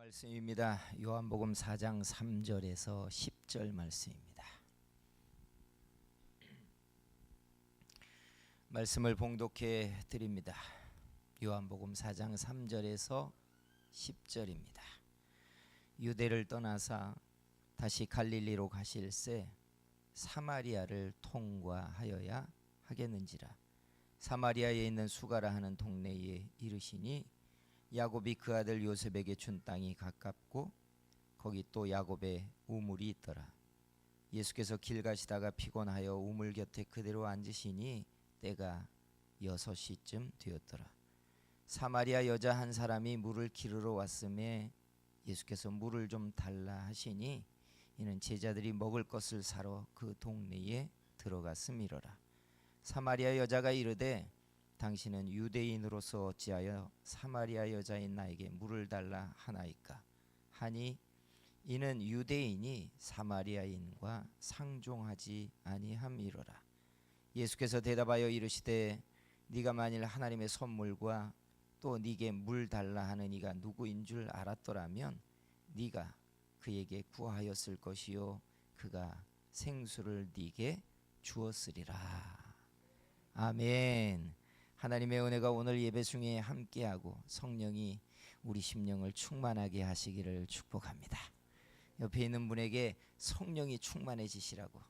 말씀입니다. 요한복음 4장 3절에서 10절 말씀입니다. 말씀을 봉독해 드립니다. 요한복음 4장 3절에서 10절입니다. 유대를 떠나사 다시 갈릴리로 가실새 사마리아를 통과하여야 하겠는지라. 사마리아에 있는 수가라 하는 동네에 이르시니 야곱이 그 아들 요셉에게 준 땅이 가깝고 거기 또 야곱의 우물이 있더라. 예수께서 길 가시다가 피곤하여 우물 곁에 그대로 앉으시니 때가 6시쯤 되었더라. 사마리아 여자 한 사람이 물을 기르러 왔음에 예수께서 물을 좀 달라 하시니 이는 제자들이 먹을 것을 사러 그 동네에 들어갔음이로라. 사마리아 여자가 이르되 당신은 유대인으로서 어찌하여 사마리아 여자인 나에게 물을 달라 하나이까 하니 이는 유대인이 사마리아인과 상종하지 아니함이로라. 예수께서 대답하여 이르시되 네가 만일 하나님의 선물과 또 네게 물 달라 하는 이가 누구인 줄 알았더라면 네가 그에게 구하였을 것이요 그가 생수를 네게 주었으리라. 아멘. 하나님의 은혜가 오늘 예배 중에 함께하고 성령이 우리 심령을 충만하게 하시기를 축복합니다. 옆에 있는 분에게 성령이 충만해지시라고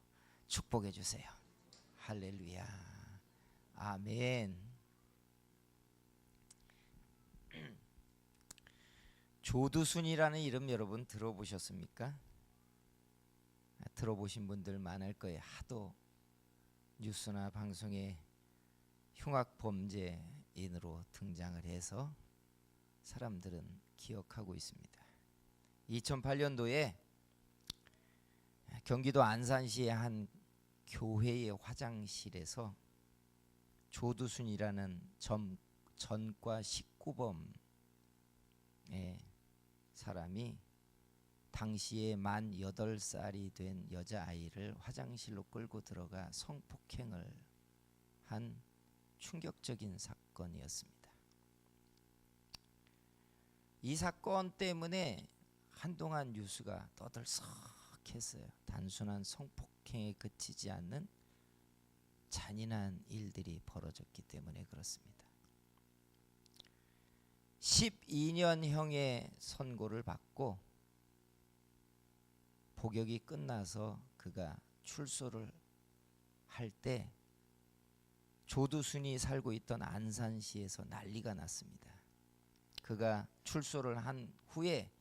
축복해 주세요. 할렐루야. 아멘. 조두순이라는 이름 여러분 들어보셨습니까? 들어보신 분들 많을 거예요. 하도 뉴스나 방송에 흉악범죄인으로 등장을 해서 사람들은 기억하고 있습니다. 2008년도에 경기도 안산시의 한 교회의 화장실에서 조두순이라는 전과 19범의 사람이 당시에 만 8살이 된 여자아이를 화장실로 끌고 들어가 성폭행을 한 충격적인 사건이었습니다. 이 사건 때문에 한동안 뉴스가 떠들썩했어요. 단순한 성폭행에 그치지 않는 잔인한 일들이 벌어졌기 때문에 그렇습니다. 12년형의 선고를 받고 복역이 끝나서 그가 출소를 할 때 조두순이 살고 있던 안산시에서 난리가 났습니다. 그가 출소를 한 후에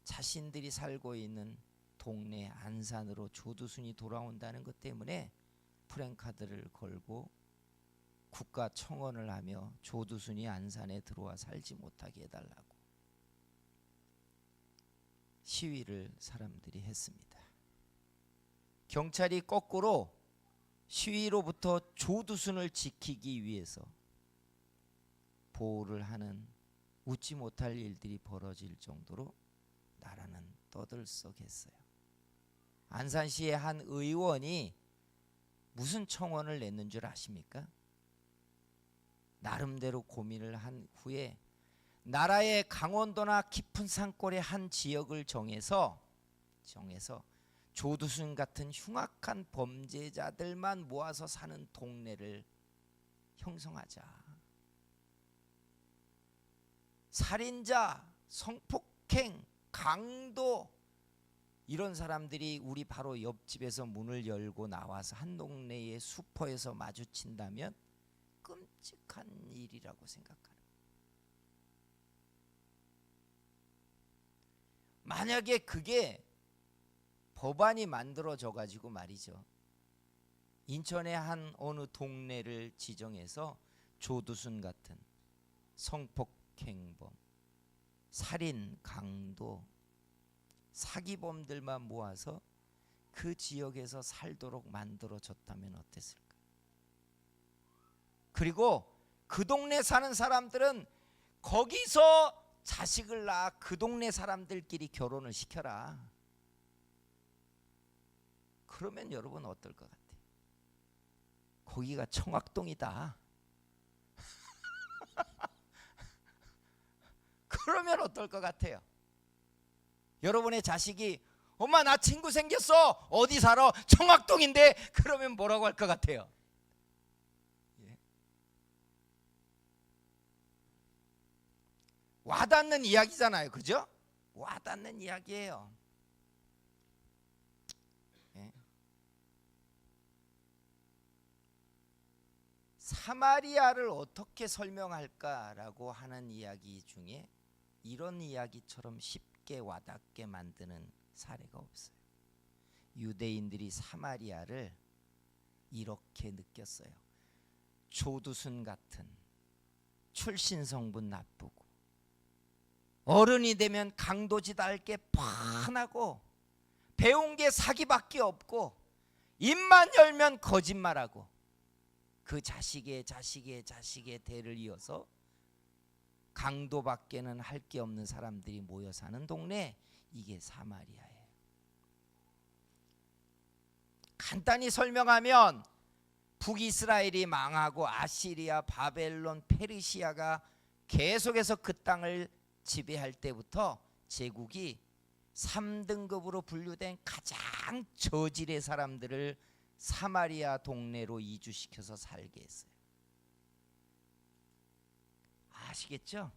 자신들이 살고 있는 동네 안산으로 조두순이 돌아온다는 것 때문에 프랜카드를 걸고 국가 청원을 하며 조두순이 안산에 들어와 살지 못하게 해달라고 시위를 사람들이 했습니다. 경찰이 거꾸로 시위로부터 조두순을 지키기 위해서 보호를 하는 웃지 못할 일들이 벌어질 정도로 나라는 떠들썩했어요. 안산시의 한 의원이 무슨 청원을 냈는 줄 아십니까? 나름대로 고민을 한 후에 나라의 강원도나 깊은 산골의 한 지역을 정해서 조두순 같은 흉악한 범죄자들만 모아서 사는 동네를 형성하자. 살인자, 성폭행, 강도 이런 사람들이 우리 바로 옆집에서 문을 열고 나와서 한 동네의 슈퍼에서 마주친다면 끔찍한 일이라고 생각하는 거예요. 만약에 그게 법안이 만들어져 가지고 말이죠. 인천의 한 어느 동네를 지정해서 조두순 같은 성폭행범, 살인, 강도, 사기범들만 모아서 그 지역에서 살도록 만들어졌다면 어땠을까? 그리고 그 동네 사는 사람들은 거기서 자식을 낳아 그 동네 사람들끼리 결혼을 시켜라. 그러면 여러분 어떨 것 같아요? 거기가 청학동이다. 그러면 어떨 것 같아요? 여러분의 자식이 엄마 나 친구 생겼어. 어디 살아? 청학동인데. 그러면 뭐라고 할 것 같아요? 예. 와닿는 이야기잖아요. 그죠? 와닿는 이야기예요. 예. 사마리아를 어떻게 설명할까라고 하는 이야기 중에 이런 이야기처럼 쉽게 와닿게 만드는 사례가 없어요. 유대인들이 사마리아를 이렇게 느꼈어요. 조두순 같은, 출신 성분 나쁘고, 어른이 되면 강도짓할 게 뻔하고, 배운 게 사기밖에 없고, 입만 열면 거짓말하고, 그 자식의 대를 이어서 강도밖에는 할 게 없는 사람들이 모여 사는 동네, 이게 사마리아예요. 간단히 설명하면 북이스라엘이 망하고 아시리아, 바벨론, 페르시아가 계속해서 그 땅을 지배할 때부터 제국이 3등급으로 분류된 가장 저질의 사람들을 사마리아 동네로 이주시켜서 살게 했어요. 아시겠죠?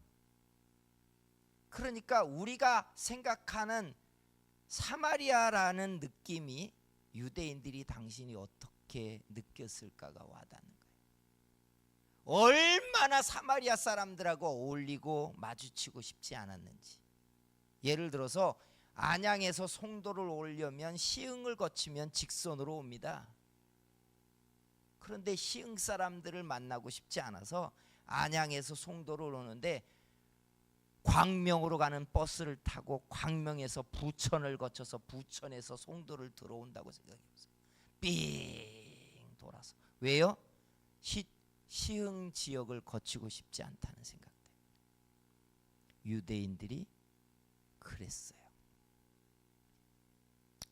그러니까 우리가 생각하는 사마리아라는 느낌이 유대인들이 당신이 어떻게 느꼈을까가 와닿는 거예요. 얼마나 사마리아 사람들하고 어울리고 마주치고 싶지 않았는지. 예를 들어서 안양에서 송도를 오려면 시흥을 거치면 직선으로 옵니다. 그런데 시흥 사람들을 만나고 싶지 않아서 안양에서 송도를 오는데 광명으로 가는 버스를 타고 광명에서 부천을 거쳐서 부천에서 송도를 들어온다고 생각해보세요. 삥 돌아서. 왜요? 시흥 지역을 거치고 싶지 않다는 생각 때문에. 유대인들이 그랬어요.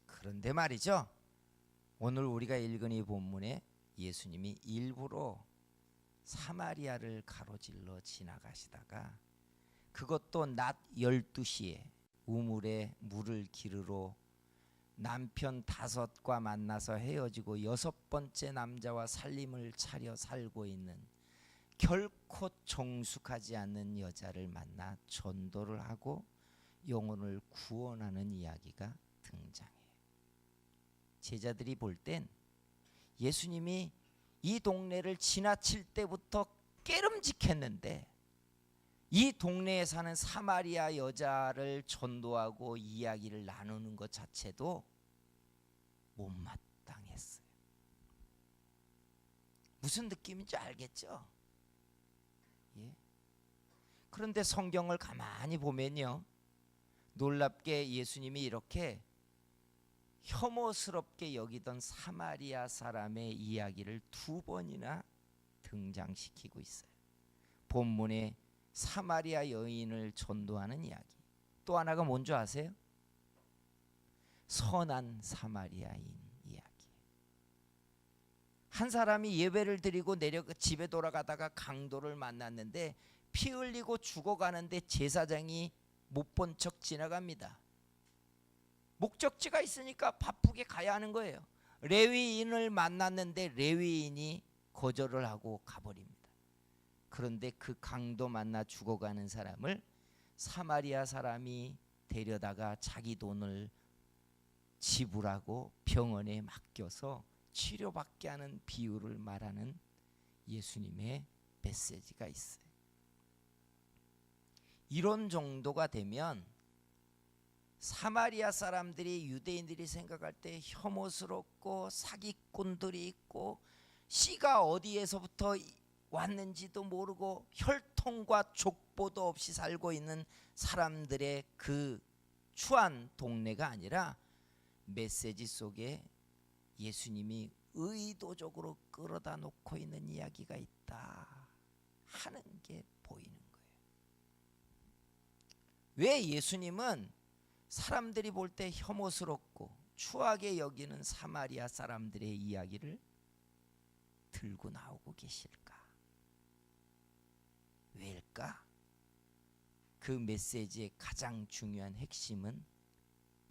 그런데 말이죠, 오늘 우리가 읽은 이 본문에 예수님이 일부러 사마리아를 가로질러 지나가시다가 그것도 낮 12시에 우물에 물을 기르러 남편 5과 만나서 헤어지고 6번째 남자와 살림을 차려 살고 있는 결코 정숙하지 않는 여자를 만나 전도를 하고 영혼을 구원하는 이야기가 등장해요. 제자들이 볼 땐 예수님이 이 동네를 지나칠 때부터 깨름직했는데 이 동네에 사는 사마리아 여자를 전도하고 이야기를 나누는 것 자체도 못마땅했어요. 무슨 느낌인지 알겠죠? 예. 그런데 성경을 가만히 보면요, 놀랍게 예수님이 이렇게 혐오스럽게 여기던 사마리아 사람의 이야기를 2번이나 등장시키고 있어요. 본문에 사마리아 여인을 전도하는 이야기. 또 하나가 뭔지 아세요? 선한 사마리아인 이야기. 한 사람이 예배를 드리고 집에 돌아가다가 강도를 만났는데 피 흘리고 죽어가는데 제사장이 못 본 척 지나갑니다. 목적지가 있으니까 바쁘게 가야 하는 거예요. 레위인을 만났는데 레위인이 거절을 하고 가버립니다. 그런데 그 강도 만나 죽어가는 사람을 사마리아 사람이 데려다가 자기 돈을 지불하고 병원에 맡겨서 치료받게 하는 비유를 말하는 예수님의 메시지가 있어요. 이런 정도가 되면 사마리아 사람들이 유대인들이 생각할 때 혐오스럽고 사기꾼들이 있고 씨가 어디에서부터 왔는지도 모르고 혈통과 족보도 없이 살고 있는 사람들의 그 추한 동네가 아니라 메시지 속에 예수님이 의도적으로 끌어다 놓고 있는 이야기가 있다 하는 게 보이는 거예요. 왜 예수님은 사람들이 볼 때 혐오스럽고 추하게 여기는 사마리아 사람들의 이야기를 들고 나오고 계실까? 왜일까? 그 메시지의 가장 중요한 핵심은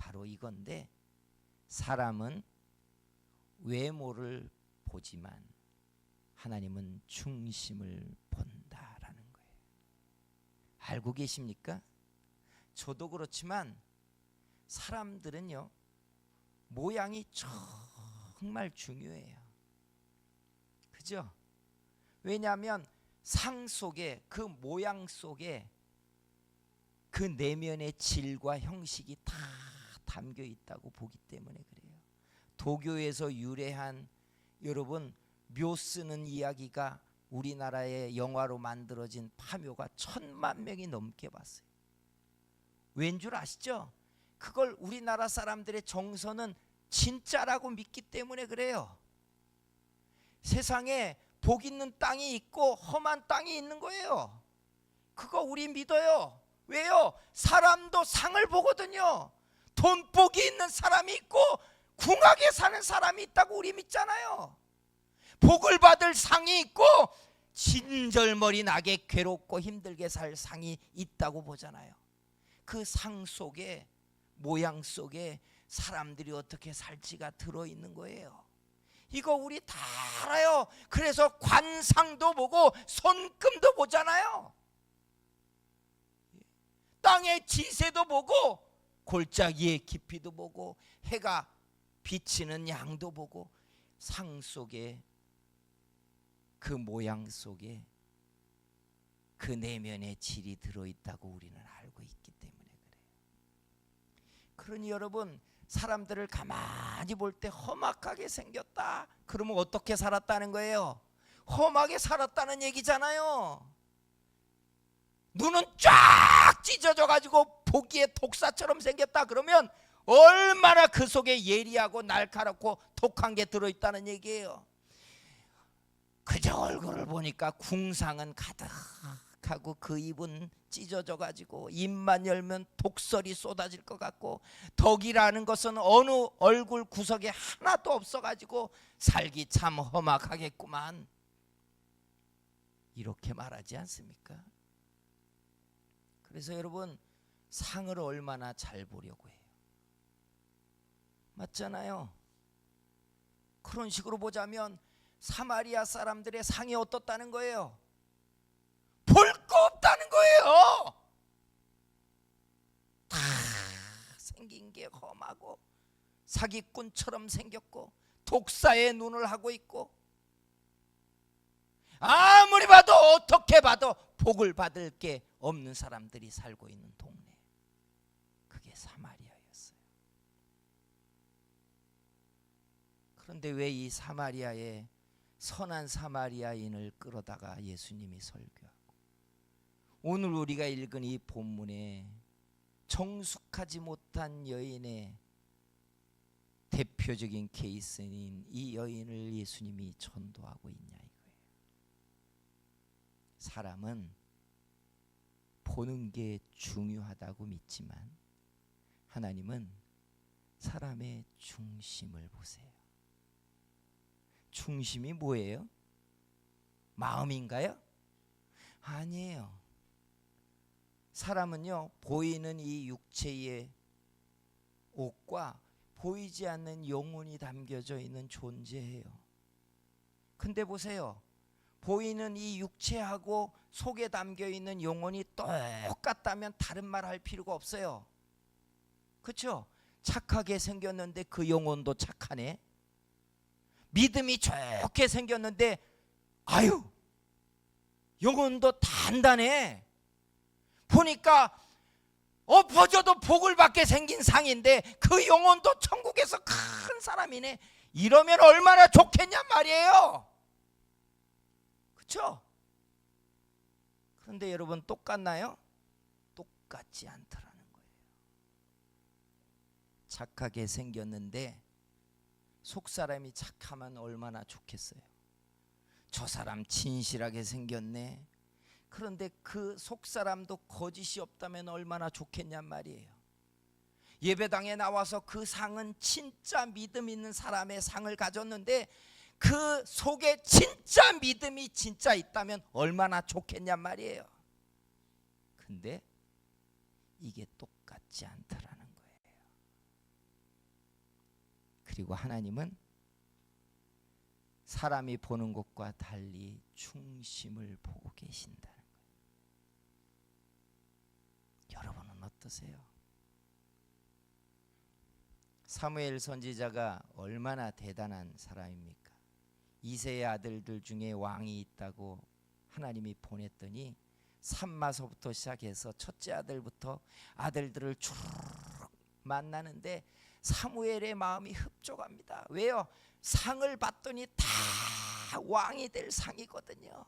바로 이건데, 사람은 외모를 보지만 하나님은 중심을 본다라는 거예요. 알고 계십니까? 저도 그렇지만 사람들은요, 모양이 정말 중요해요. 그죠? 왜냐하면 상 속에, 그 모양 속에 그 내면의 질과 형식이 다 담겨 있다고 보기 때문에 그래요. 도교에서 유래한, 여러분, 묘 쓰는 이야기가 우리나라의 영화로 만들어진 파묘가 1000만 명이 넘게 봤어요. 왠 줄 아시죠? 그걸 우리나라 사람들의 정서는 진짜라고 믿기 때문에 그래요. 세상에 복 있는 땅이 있고 험한 땅이 있는 거예요. 그거 우리 믿어요. 왜요? 사람도 상을 보거든요. 돈복이 있는 사람이 있고 궁하게 사는 사람이 있다고 우리 믿잖아요. 복을 받을 상이 있고 진절머리 나게 괴롭고 힘들게 살 상이 있다고 보잖아요. 그 상 속에, 모양 속에 사람들이 어떻게 살지가 들어있는 거예요. 이거 우리 다 알아요. 그래서 관상도 보고 손금도 보잖아요. 땅의 지세도 보고 골짜기의 깊이도 보고 해가 비치는 양도 보고, 상 속에, 그 모양 속에 그 내면의 질이 들어있다고 우리는 알고 있기 때문에 그래요. 그러니 여러분, 사람들을 가만히 볼 때 험악하게 생겼다, 그러면 어떻게 살았다는 거예요? 험하게 살았다는 얘기잖아요. 눈은 쫙 찢어져 가지고 보기에 독사처럼 생겼다 그러면 얼마나 그 속에 예리하고 날카롭고 독한 게 들어있다는 얘기예요. 그저 얼굴을 보니까 궁상은 가득하고 그 입은 찢어져 가지고 입만 열면 독설이 쏟아질 것 같고, 덕이라는 것은 어느 얼굴 구석에 하나도 없어 가지고 살기 참 험악하겠구만, 이렇게 말하지 않습니까? 그래서 여러분, 상을 얼마나 잘 보려고 해요. 맞잖아요. 그런 식으로 보자면 사마리아 사람들의 상이 어떻다는 거예요? 볼 거 없다는 거예요. 다 생긴 게 험하고 사기꾼처럼 생겼고 독사의 눈을 하고 있고, 아무리 봐도 어떻게 봐도 복을 받을 게 없는 사람들이 살고 있는 동네, 그게 사마리아였어요. 그런데 왜 이 사마리아에 선한 사마리아인을 끌어다가 예수님이 설교하고, 오늘 우리가 읽은 이 본문에 정숙하지 못한 여인의 대표적인 케이스인 이 여인을 예수님이 전도하고 있냐 이거예요. 사람은 보는 게 중요하다고 믿지만 하나님은 사람의 중심을 보세요. 중심이 뭐예요? 마음인가요? 아니에요. 사람은요, 보이는 이 육체의 옷과 보이지 않는 영혼이 담겨져 있는 존재예요. 근데 보세요, 보이는 이 육체하고 속에 담겨 있는 영혼이 똑같다면 다른 말 할 필요가 없어요. 그렇죠? 착하게 생겼는데 그 영혼도 착하네. 믿음이 좋게 생겼는데 아유, 영혼도 단단해. 보니까 엎어져도 복을 받게 생긴 상인데 그 영혼도 천국에서 큰 사람이네. 이러면 얼마나 좋겠냔 말이에요. 그렇죠? 그런데 여러분, 똑같나요? 똑같지 않더라는 거예요. 착하게 생겼는데 속사람이 착하면 얼마나 좋겠어요. 저 사람 진실하게 생겼네. 그런데 그 속사람도 거짓이 없다면 얼마나 좋겠냔 말이에요. 예배당에 나와서 그 상은 진짜 믿음 있는 사람의 상을 가졌는데 그 속에 진짜 믿음이 진짜 있다면 얼마나 좋겠냔 말이에요. 근데 이게 똑같지 않더라는 거예요. 그리고 하나님은 사람이 보는 것과 달리 중심을 보고 계신다는 거예요. 여러분은 어떠세요? 사무엘 선지자가 얼마나 대단한 사람입니까? 이새의 아들들 중에 왕이 있다고 하나님이 보냈더니 산마서부터 시작해서 첫째 아들부터 아들들을 쭉 만나는데 사무엘의 마음이 흡족합니다. 왜요? 상을 받더니 다 왕이 될 상이거든요.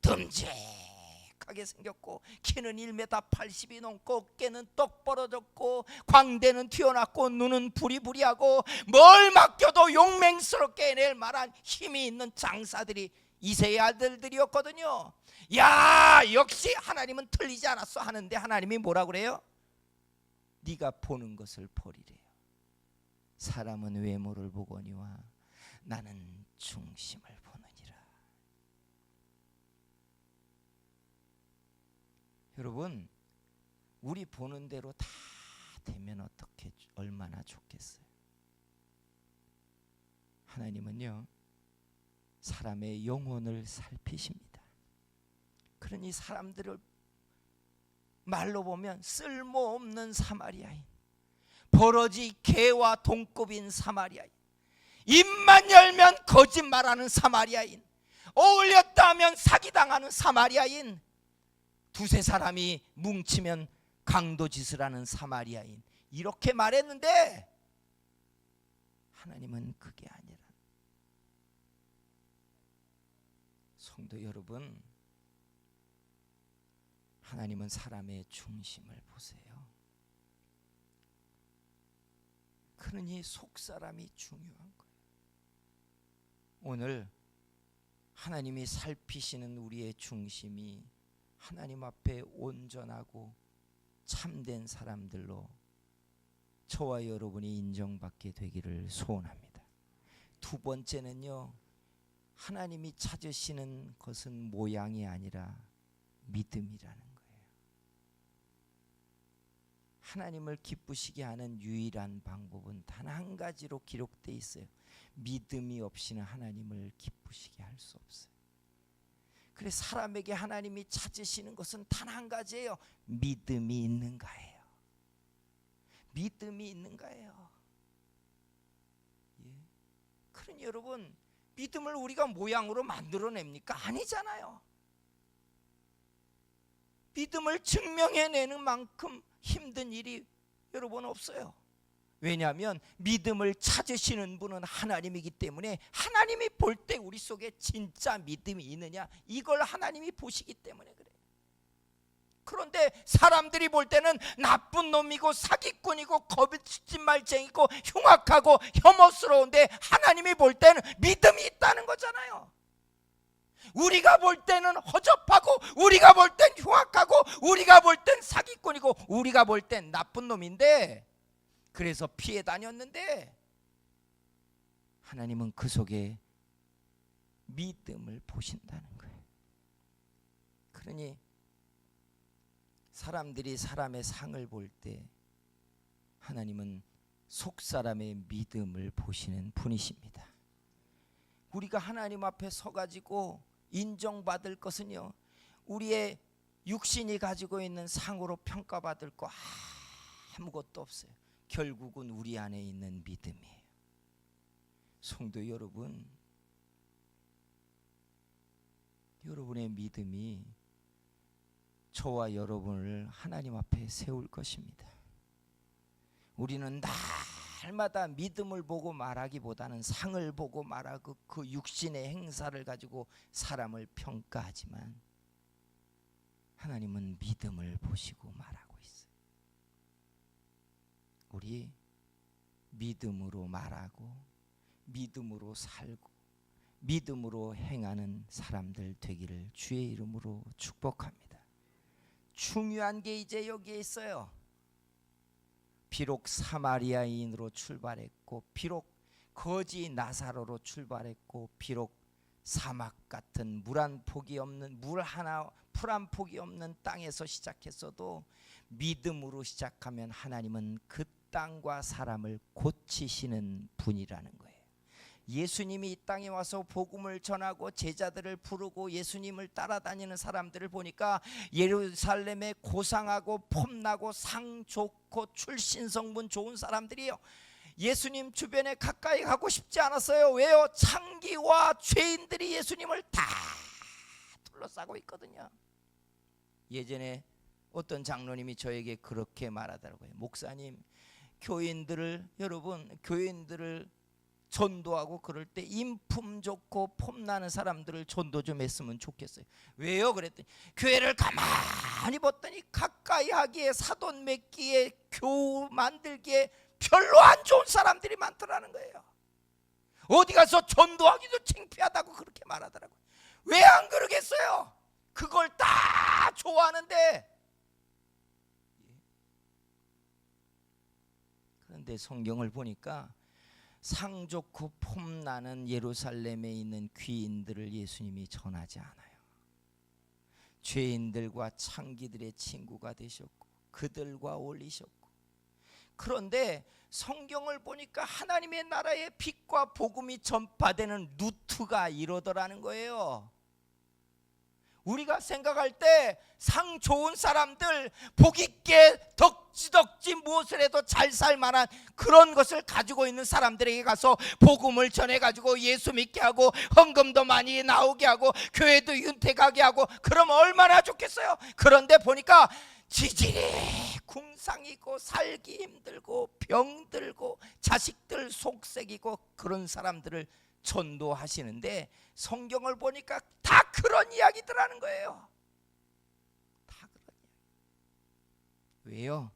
듬직하게 생겼고 키는 1m 80이 넘고 어깨는 똑 벌어졌고 광대는 튀어났고 눈은 부리부리하고 뭘 맡겨도 용맹스럽게 해낼 만한 힘이 있는 장사들이 이새의 아들들이었거든요. 야, 역시 하나님은 틀리지 않았어 하는데 하나님이 뭐라 그래요? 네가 보는 것을 보리래요. 사람은 외모를 보거니와 나는 중심을 보느니라. 여러분, 우리 보는 대로 다 되면 어떻게 얼마나 좋겠어요. 하나님은요, 사람의 영혼을 살피십니다. 그러니 사람들을 말로 보면 쓸모없는 사마리아인, 버러지 개와 동급인 사마리아인, 입만 열면 거짓말하는 사마리아인, 어울렸다 하면 사기당하는 사마리아인, 두세 사람이 뭉치면 강도짓을 하는 사마리아인, 이렇게 말했는데 하나님은 그게 아니라. 성도 여러분, 하나님은 사람의 중심을 보세요. 그러니 속사람이 중요한 거예요. 오늘 하나님이 살피시는 우리의 중심이 하나님 앞에 온전하고 참된 사람들로 저와 여러분이 인정받게 되기를 소원합니다. 두 번째는요, 하나님이 찾으시는 것은 모양이 아니라 믿음이라는 거예요. 하나님을 기쁘시게 하는 유일한 방법은 단 한 가지로 기록되어 있어요. 믿음이 없이는 하나님을 기쁘시게 할 수 없어요. 그래서 사람에게 하나님이 찾으시는 것은 단 한 가지예요. 믿음이 있는가예요. 믿음이 있는가예요. 예. 그러니 여러분, 믿음을 우리가 모양으로 만들어냅니까? 아니잖아요. 믿음을 증명해내는 만큼 힘든 일이 여러분 없어요. 왜냐하면 믿음을 찾으시는 분은 하나님이기 때문에 하나님이 볼 때 우리 속에 진짜 믿음이 있느냐, 이걸 하나님이 보시기 때문에 그래요. 그런데 사람들이 볼 때는 나쁜 놈이고 사기꾼이고 거짓말쟁이고 흉악하고 혐오스러운데 하나님이 볼 때는 믿음이 있다는 거잖아요. 우리가 볼 때는 허접하고 우리가 볼 땐 흉악하고 우리가 볼 땐 사기꾼이고 우리가 볼 땐 나쁜 놈인데 그래서 피해 다녔는데 하나님은 그 속에 믿음을 보신다는 거예요. 그러니 사람들이 사람의 상을 볼 때 하나님은 속사람의 믿음을 보시는 분이십니다. 우리가 하나님 앞에 서가지고 인정받을 것은요, 우리의 육신이 가지고 있는 상으로 평가받을 거 아무것도 없어요. 결국은 우리 안에 있는 믿음이에요. 성도 여러분, 여러분의 믿음이 저와 여러분을 하나님 앞에 세울 것입니다. 우리는 날마다 믿음을 보고 말하기보다는 상을 보고 말하고 그 육신의 행사를 가지고 사람을 평가하지만 하나님은 믿음을 보시고 말하고 있어요. 우리 믿음으로 말하고 믿음으로 살고 믿음으로 행하는 사람들 되기를 주의 이름으로 축복합니다. 중요한 게 이제 여기에 있어요. 비록 사마리아인으로 출발했고 비록 거지 나사로로 출발했고 비록 사막 같은 물 한 폭이 없는 물 하나 풀 한 폭이 없는 땅에서 시작했어도 믿음으로 시작하면 하나님은 그 땅과 사람을 고치시는 분이라는 거예요. 예수님이 이 땅에 와서 복음을 전하고 제자들을 부르고 예수님을 따라다니는 사람들을 보니까 예루살렘에 고상하고 폼나고 상 좋고 출신 성분 좋은 사람들이에요. 예수님 주변에 가까이 가고 싶지 않았어요. 왜요? 창기와 죄인들이 예수님을 다 둘러싸고 있거든요. 예전에 어떤 장로님이 저에게 그렇게 말하더라고요. 목사님, 교인들을 전도하고 그럴 때 인품 좋고 폼나는 사람들을 전도 좀 했으면 좋겠어요. 왜요? 그랬더니 교회를 가만히 봤더니 가까이 하기에 사돈 맺기에 교우 만들기에 별로 안 좋은 사람들이 많더라는 거예요. 어디 가서 전도하기도 창피하다고 그렇게 말하더라고요. 왜 안 그러겠어요? 그걸 다 좋아하는데. 그런데 성경을 보니까 상 좋고 폼나는 예루살렘에 있는 귀인들을 예수님이 전하지 않아요. 죄인들과 창기들의 친구가 되셨고 그들과 어울리셨고, 그런데 성경을 보니까 하나님의 나라의 빛과 복음이 전파되는 루트가 이러더라는 거예요. 우리가 생각할 때 상 좋은 사람들, 복 있게 덕지덕지 무엇을 해도 잘 살만한 그런 것을 가지고 있는 사람들에게 가서 복음을 전해가지고 예수 믿게 하고 헌금도 많이 나오게 하고 교회도 윤택하게 하고 그러면 얼마나 좋겠어요. 그런데 보니까 지질이 궁상이고 살기 힘들고 병들고 자식들 속색이고 그런 사람들을 전도하시는데 성경을 보니까 다 그런 이야기들하는 거예요. 다 그런 이야기. 왜요?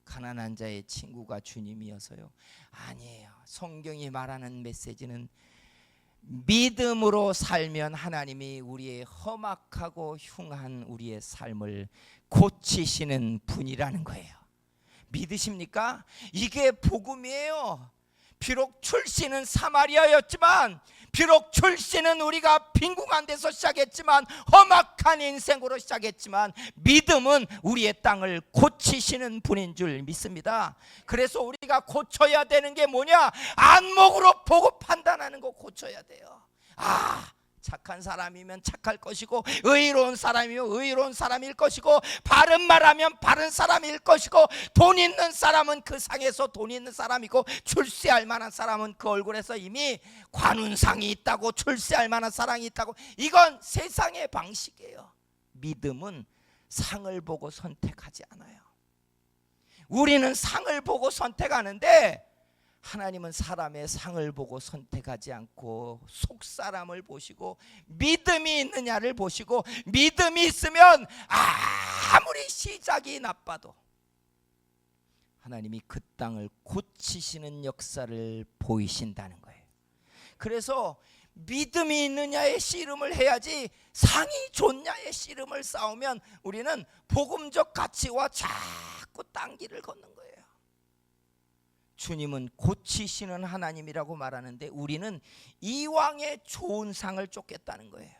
가난한 자의 친구가 주님이어서요? 아니에요. 성경이 말하는 메시지는 믿음으로 살면 하나님이 우리의 험악하고 흉한 우리의 삶을 고치시는 분이라는 거예요. 믿으십니까? 이게 복음이에요. 비록 출신은 사마리아였지만, 비록 출신은 우리가 빈궁한 데서 시작했지만, 험악한 인생으로 시작했지만, 믿음은 우리의 땅을 고치시는 분인 줄 믿습니다. 그래서 우리가 고쳐야 되는 게 뭐냐? 안목으로 보고 판단하는 거 고쳐야 돼요. 착한 사람이면 착할 것이고, 의로운 사람이면 의로운 사람일 것이고, 바른 말하면 바른 사람일 것이고, 돈 있는 사람은 그 상에서 돈 있는 사람이고, 출세할 만한 사람은 그 얼굴에서 이미 관운상이 있다고, 출세할 만한 사랑이 있다고. 이건 세상의 방식이에요. 믿음은 상을 보고 선택하지 않아요. 우리는 상을 보고 선택하는데 하나님은 사람의 상을 보고 선택하지 않고 속사람을 보시고 믿음이 있느냐를 보시고, 믿음이 있으면 아무리 시작이 나빠도 하나님이 그 땅을 고치시는 역사를 보이신다는 거예요. 그래서 믿음이 있느냐의 씨름을 해야지 상이 좋냐의 씨름을 싸우면 우리는 복음적 가치와 자꾸 딴길을 걷는 거예요. 주님은 고치시는 하나님이라고 말하는데 우리는 이왕의 좋은 상을 쫓겠다는 거예요.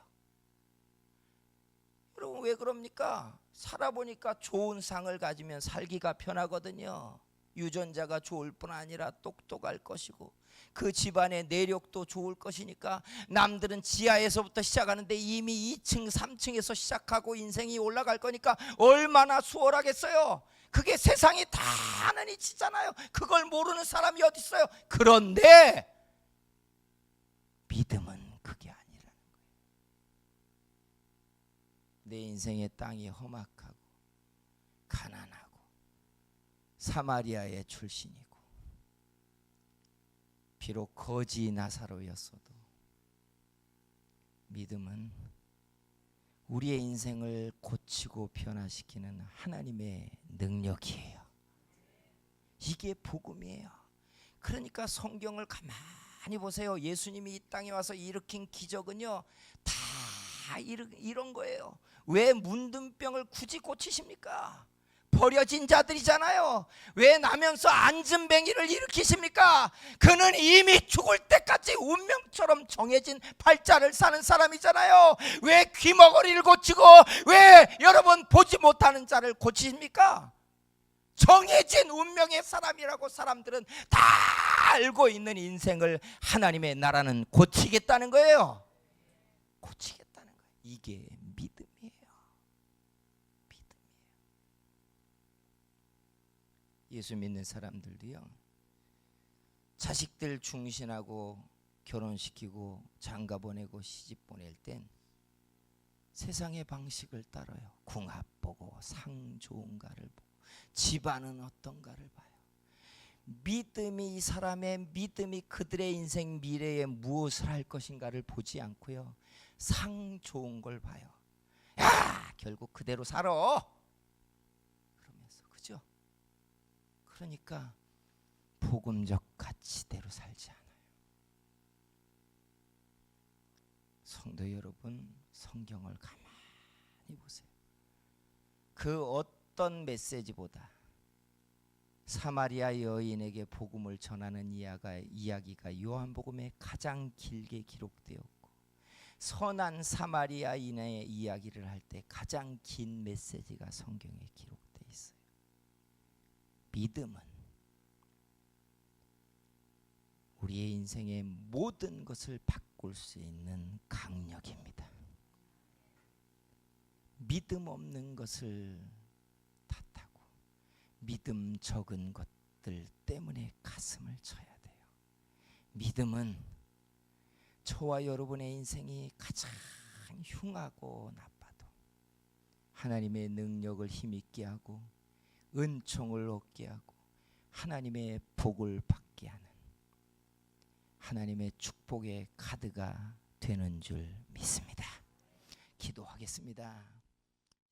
여러분 왜 그럽니까? 살아보니까 좋은 상을 가지면 살기가 편하거든요. 유전자가 좋을 뿐 아니라 똑똑할 것이고 그 집안의 내력도 좋을 것이니까, 남들은 지하에서부터 시작하는데 이미 2층 3층에서 시작하고 인생이 올라갈 거니까 얼마나 수월하겠어요. 그게 세상이 다 하는 이치잖아요. 그걸 모르는 사람이 어디 있어요. 그런데 믿음은 그게 아니라는 거예요. 내 인생의 땅이 험악하고 가난하고 사마리아의 출신이고 비록 거지 나사로였어도 믿음은 우리의 인생을 고치고 변화시키는 하나님의 능력이에요. 이게 복음이에요. 그러니까 성경을 가만히 보세요. 예수님이 이 땅에 와서 일으킨 기적은요 다 이런 거예요. 왜 문둥병을 굳이 고치십니까? 버려진 자들이잖아요. 왜 나면서 안진뱅이를 일으키십니까? 그는 이미 죽을 때까지 운명처럼 정해진 팔자를 사는 사람이잖아요. 왜 귀머거리를 고치고 왜 여러분 보지 못하는 자를 고치십니까? 정해진 운명의 사람이라고 사람들은 다 알고 있는 인생을 하나님의 나라는 고치겠다는 거예요. 고치겠다는 거예요. 이게 믿음이에요. 믿음이에요. 예수 믿는 사람들도요, 자식들 중신하고 결혼시키고 장가 보내고 시집 보낼 땐 세상의 방식을 따라요. 궁합 보고 상 좋은가를 보고 집안은 어떤가를 봐요. 믿음이, 이 사람의 믿음이 그들의 인생 미래에 무엇을 할 것인가를 보지 않고요, 상 좋은 걸 봐요. 야, 결국 그대로 살아 그러면서, 그죠? 그러니까 복음적 가치대로 살지 않아요. 성도 여러분, 성경을 가만히 보세요. 그 어떤 메시지보다 사마리아 여인에게 복음을 전하는 이야기가 요한복음에 가장 길게 기록되었고, 선한 사마리아인의 이야기를 할 때 가장 긴 메시지가 성경에 기록되어 있어요. 믿음은 우리의 인생의 모든 것을 바꿀 수 있는 강력입니다. 믿음 없는 것을 탓하고 믿음 적은 것들 때문에 가슴을 쳐야 돼요. 믿음은 저와 여러분의 인생이 가장 흉하고 나빠도 하나님의 능력을 힘있게 하고 은총을 얻게 하고 하나님의 복을 받게 하는 하나님의 축복의 카드가 되는 줄 믿습니다. 기도하겠습니다.